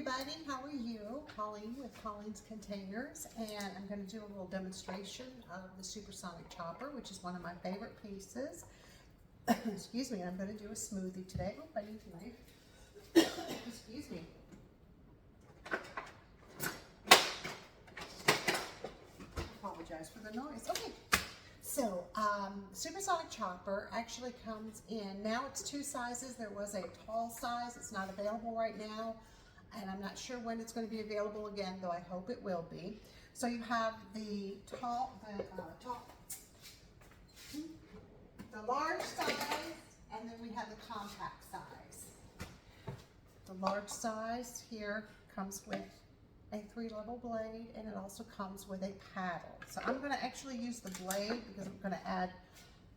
everybody, how are you? Colleen with Colleen's Containers, and I'm going to do a little demonstration of the SuperSonic chopper, which is one of my favorite pieces. Excuse me, I'm going to do a smoothie today. Oh, I need a knife. Excuse me. Apologize for the noise. Okay. So, SuperSonic chopper actually comes in, now it's two sizes. There was a tall size, it's not available right now, and I'm not sure when it's going to be available again, though I hope it will be. So you have the the large size, and then we have the compact size. The large size here comes with a 3-level blade, and it also comes with a paddle. So I'm going to actually use the blade because I'm going to add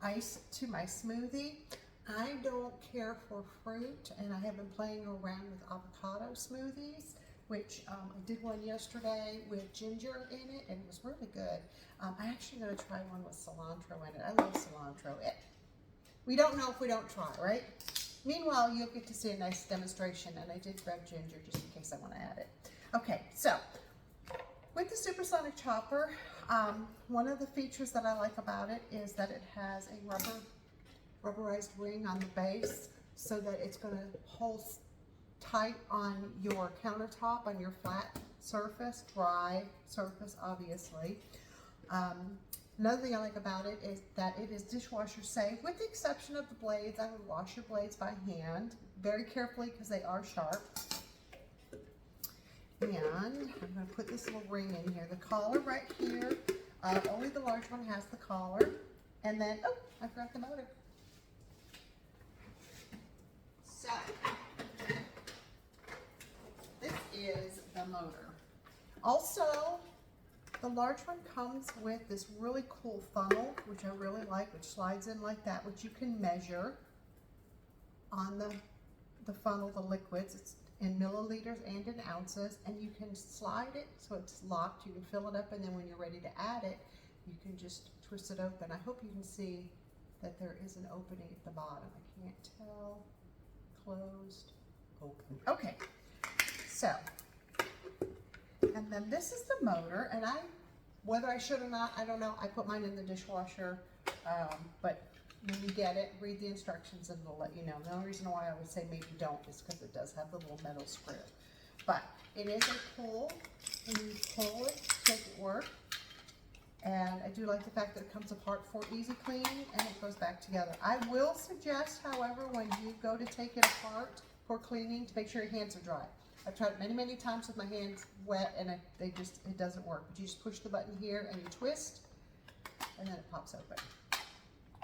ice to my smoothie. I don't care for fruit, and I have been playing around with avocado smoothies, which I did one yesterday with ginger in it, and it was really good. I'm actually going to try one with cilantro in it. I love cilantro. We don't know if we don't try, right? Meanwhile, you'll get to see a nice demonstration, and I did grab ginger just in case I want to add it. Okay, so with the SuperSonic chopper, one of the features that I like about it is that it has a rubberized ring on the base so that it's going to hold tight on your countertop, on your flat surface, dry surface, obviously. Another thing I like about it is that it is dishwasher safe, with the exception of the blades. I would wash your blades by hand very carefully because they are sharp. And I'm going to put this little ring in here. The collar right here, only the large one has the collar. And then, oh, I forgot the motor. So, this is the motor. Also, the large one comes with this really cool funnel, which I really like, which slides in like that, which you can measure on the funnel, the liquids. It's in milliliters and in ounces, and you can slide it so it's locked. You can fill it up, and then when you're ready to add it, you can just twist it open. I hope you can see that there is an opening at the bottom. I can't tell. Closed, open. Okay, so, and then this is the motor, and whether I should or not, I don't know. I put mine in the dishwasher, but when you get it, read the instructions and it'll let you know. The only reason why I would say maybe don't is because it does have the little metal screw. But it is a pull, and you pull it to make it work. And I do like the fact that it comes apart for easy cleaning and it goes back together. I will suggest, however, when you go to take it apart for cleaning, to make sure your hands are dry. I've tried it many, many times with my hands wet, and it doesn't work. But you just push the button here and you twist, and then it pops open.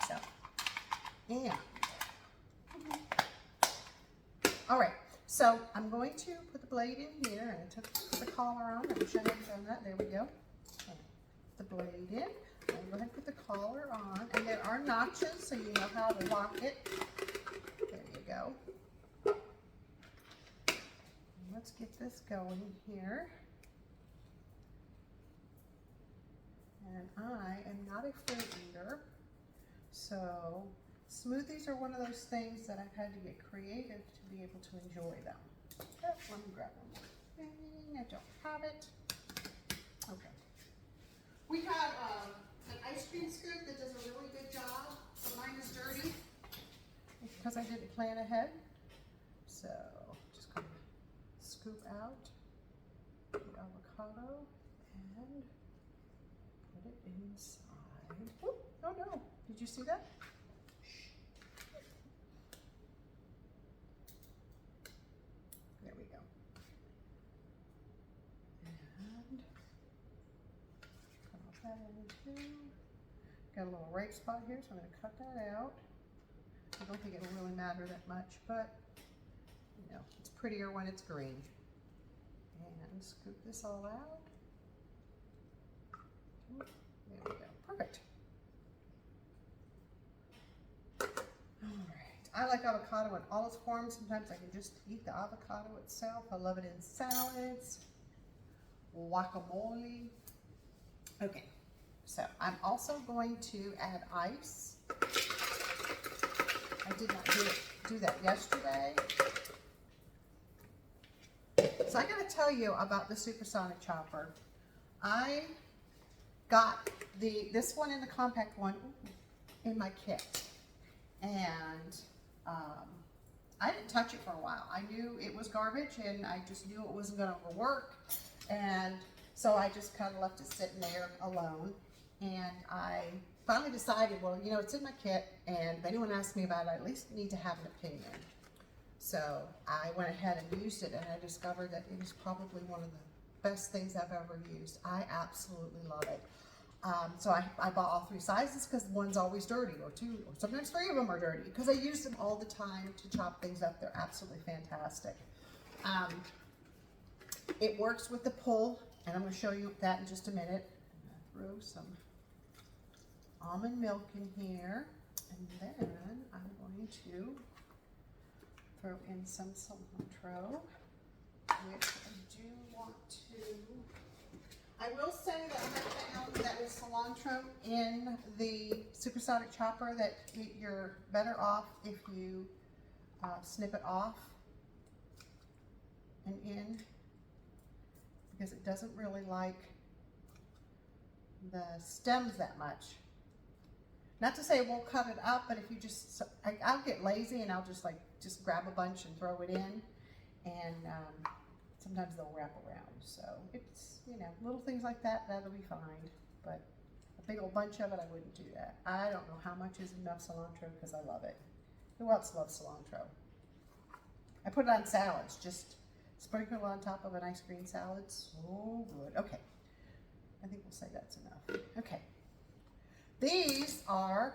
So. And, all right, so I'm going to put the blade in here, and I took the collar on. I wish I hadn't done that. There we go. The blade in. I'm going to go ahead and put the collar on, and there are notches so you know how to lock it. There you go. Let's get this going here. And I am not a fruit eater, so smoothies are one of those things that I've had to get creative to be able to enjoy them. Oh, let me grab one more. I don't have it. Okay. We have an ice cream scoop that does a really good job, but mine is dirty because I didn't plan ahead. So, just going to scoop out the avocado and put it inside. Oh no, did you see that? There we go. And cut off that in too. Got a little right spot here, so I'm going to cut that out. I don't think it'll really matter that much, but you know, it's prettier when it's green. And scoop this all out. There we go. Perfect. I like avocado in all its forms. Sometimes I can just eat the avocado itself. I love it in salads, guacamole. Okay, so I'm also going to add ice. I did not do that yesterday. So I gotta tell you about the SuperSonic chopper. I got this one in the compact one in my kit, and I didn't touch it for a while. I knew it was garbage, and I just knew it wasn't gonna work, and so I just kind of left it sitting there alone. And I finally decided, well, you know, it's in my kit, and if anyone asks me about it, I at least need to have an opinion. So I went ahead and used it, and I discovered that it is probably one of the best things I've ever used. I absolutely love it. So I bought all 3 sizes because one's always dirty, or 2, or sometimes 3 of them are dirty, because I use them all the time to chop things up. They're absolutely fantastic. It works with the pull, and I'm going to show you that in just a minute. I'm going to throw some almond milk in here, and then I'm going to throw in some cilantro, which I do want to. I will say that I found that with cilantro in the SuperSonic chopper that you're better off if you snip it off and in, because it doesn't really like the stems that much. Not to say it won't cut it up, but if you just, I'll get lazy and I'll just grab a bunch and throw it in, and sometimes they'll wrap around. So it's, you know, little things like that, that'll be fine. But a big old bunch of it, I wouldn't do that. I don't know how much is enough cilantro because I love it. Who else loves cilantro? I put it on salads, just sprinkle it on top of a nice green salad. So good. Okay, I think we'll say that's enough. Okay. These are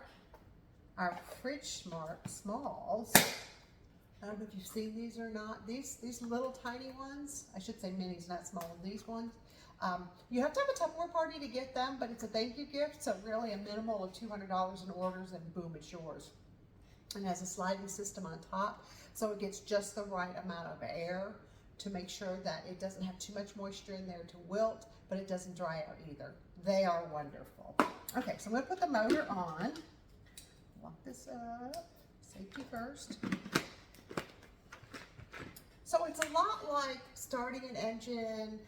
our Fridge Smart Smalls. I don't know if you've seen these or not. These little tiny ones, I should say minis, not small. These ones, you have to have a Tupperware party to get them, but it's a thank you gift, so really a minimal of $200 in orders, and boom, it's yours. And it has a sliding system on top, so it gets just the right amount of air to make sure that it doesn't have too much moisture in there to wilt, but it doesn't dry out either. They are wonderful. Okay, so I'm going to put the motor on. Lock this up. Safety first. So it's a lot like starting an engine,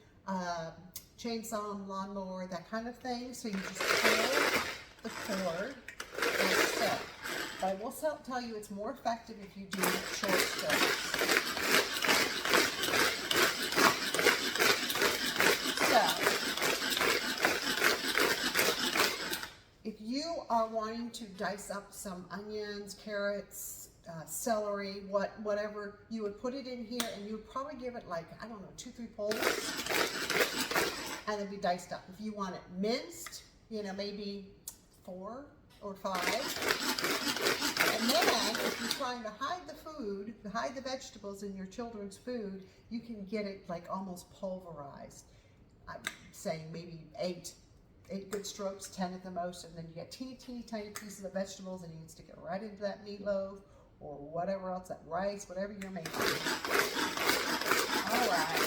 chainsaw, lawnmower, that kind of thing. So you just pull the cord like so. But I will tell you it's more effective if you do short strokes. You are wanting to dice up some onions, carrots, celery, whatever, you would put it in here, and you would probably give it like, I don't know, 2-3 pulls, and then be diced up. If you want it minced, you know, maybe 4 or 5. And then if you're trying to hide the food, hide the vegetables in your children's food, you can get it like almost pulverized. I'm saying maybe 8 good strokes, 10 at the most, and then you get teeny tiny pieces of vegetables, and you can stick it right into that meatloaf or whatever else, that rice, whatever you're making. All right.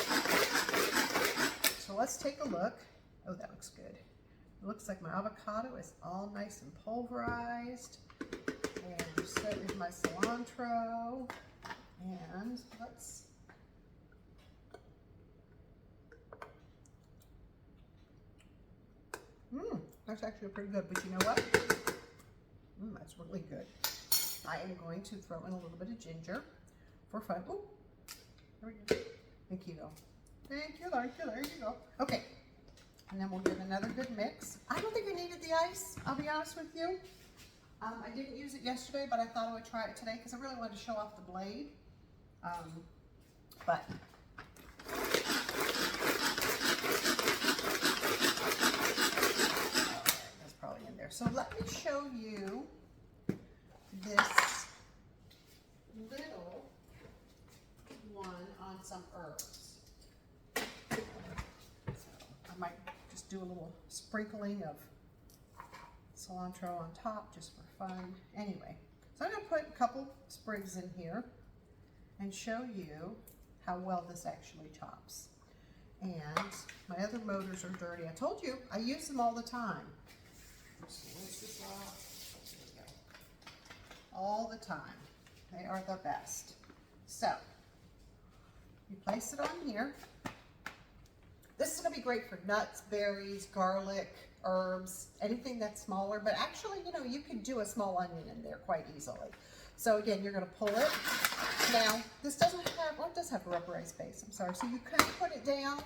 So let's take a look. Oh, that looks good. It looks like my avocado is all nice and pulverized, and so is my cilantro. And let's. That's actually pretty good, but you know what? That's really good. I am going to throw in a little bit of ginger for fun. Oh, there we go. Thank you. Thank you, there you go. Okay, and then we'll give another good mix. I don't think I needed the ice, I'll be honest with you. I didn't use it yesterday, but I thought I would try it today because I really wanted to show off the blade. But so let me show you this little one on some herbs. So I might just do a little sprinkling of cilantro on top just for fun. Anyway, so I'm going to put a couple sprigs in here and show you how well this actually chops. And my other motors are dirty. I told you, I use them all the time. So rinse this off. There we go. All the time. They are the best. So, You place it on here. This is going to be great for nuts, berries, garlic, herbs, anything that's smaller. But actually, you know, you can do a small onion in there quite easily. So again, you're going to pull it. Now, this doesn't have, well, it does have a rubberized base, I'm sorry. So you can put it down,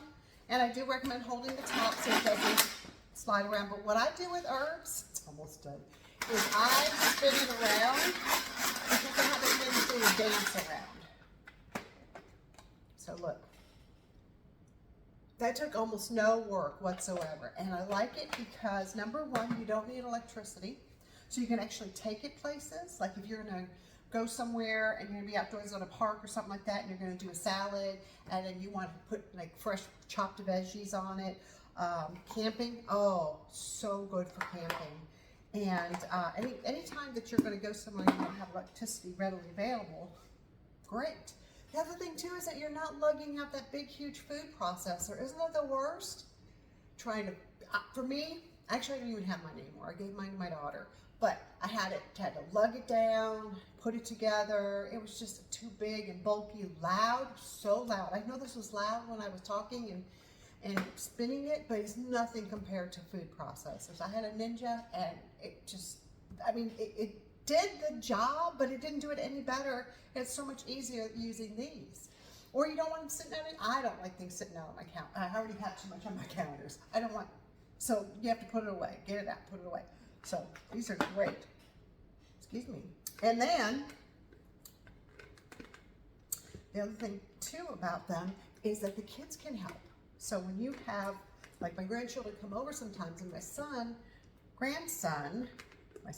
and I do recommend holding the top so it doesn't slide around. But what I do with herbs, it's almost done, is I spin it around. You can have it do a dance around. So look. That took almost no work whatsoever, and I like it because number one, you don't need electricity, so you can actually take it places. Like if you're gonna go somewhere and you're gonna be outdoors at a park or something like that, and you're gonna do a salad, and then you want to put like fresh chopped veggies on it. Camping, oh, so good for camping. And any time that you're gonna go somewhere and you don't have electricity readily available, great. The other thing too is that you're not lugging out that big, huge food processor. Isn't that the worst? Trying to, for me, actually I don't even have mine anymore. I gave mine to my daughter, but I had to lug it down, put it together. It was just too big and bulky, loud, so loud. I know this was loud when I was talking and spinning it, but it's nothing compared to food processors. I had a Ninja and it just, I mean, it did the job, but it didn't do it any better. It's so much easier using these. Or you don't want them sitting on it. I don't like things sitting out on my counter. I already have too much on my counters. I don't want, so you have to put it away. Get it out, put it away. So these are great. Excuse me. And then, the other thing too about them is that the kids can help. So when you have, like my grandchildren come over sometimes, and my grandson, I'm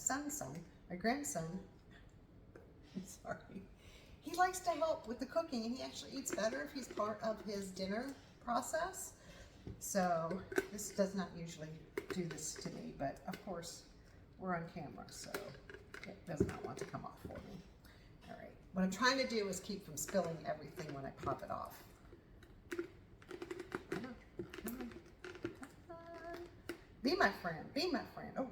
sorry, he likes to help with the cooking, and he actually eats better if he's part of his dinner process. So this does not usually do this to me, but of course we're on camera, so it does not want to come off for me. All right, what I'm trying to do is keep from spilling everything when I pop it off. Be my friend, be my friend. Oh.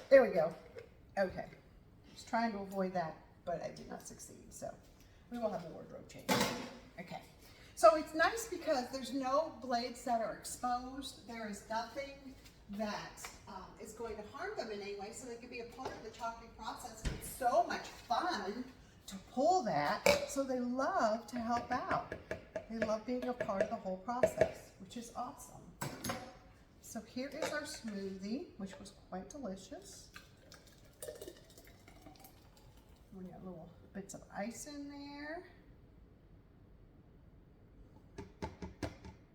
There we go. Okay. Just trying to avoid that, but I did not succeed. So we will have a wardrobe change. Okay. So it's nice because there's no blades that are exposed. There is nothing that is going to harm them in any way, so they can be a part of the chopping process. It's so much fun to pull that, so they love to help out. They love being a part of the whole process, which is awesome. So here is our smoothie, which was quite delicious. We got little bits of ice in there.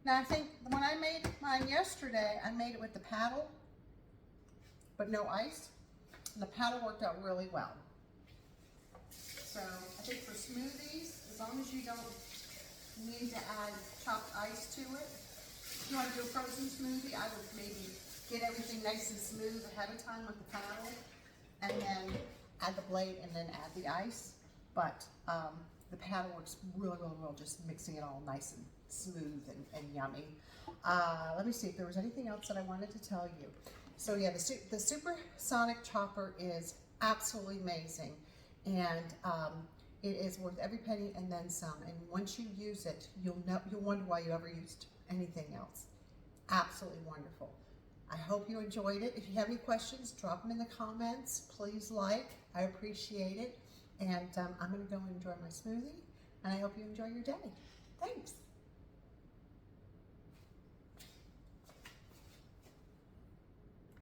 Now I think when I made mine yesterday, I made it with the paddle, but no ice. And the paddle worked out really well. So I think for smoothies, as long as you don't need to add chopped ice to it, if you want to do a frozen smoothie, I would maybe get everything nice and smooth ahead of time with the paddle, and then add the blade and then add the ice. But the paddle works really, really well, just mixing it all nice and smooth and yummy. Let me see if there was anything else that I wanted to tell you. So yeah, the SuperSonic chopper is absolutely amazing, and it is worth every penny and then some. And once you use it, you'll wonder why you ever used anything else. Absolutely wonderful. I hope you enjoyed it. If you have any questions, drop them in the comments. Please like. I appreciate it. And I'm going to go and enjoy my smoothie, and I hope you enjoy your day. Thanks.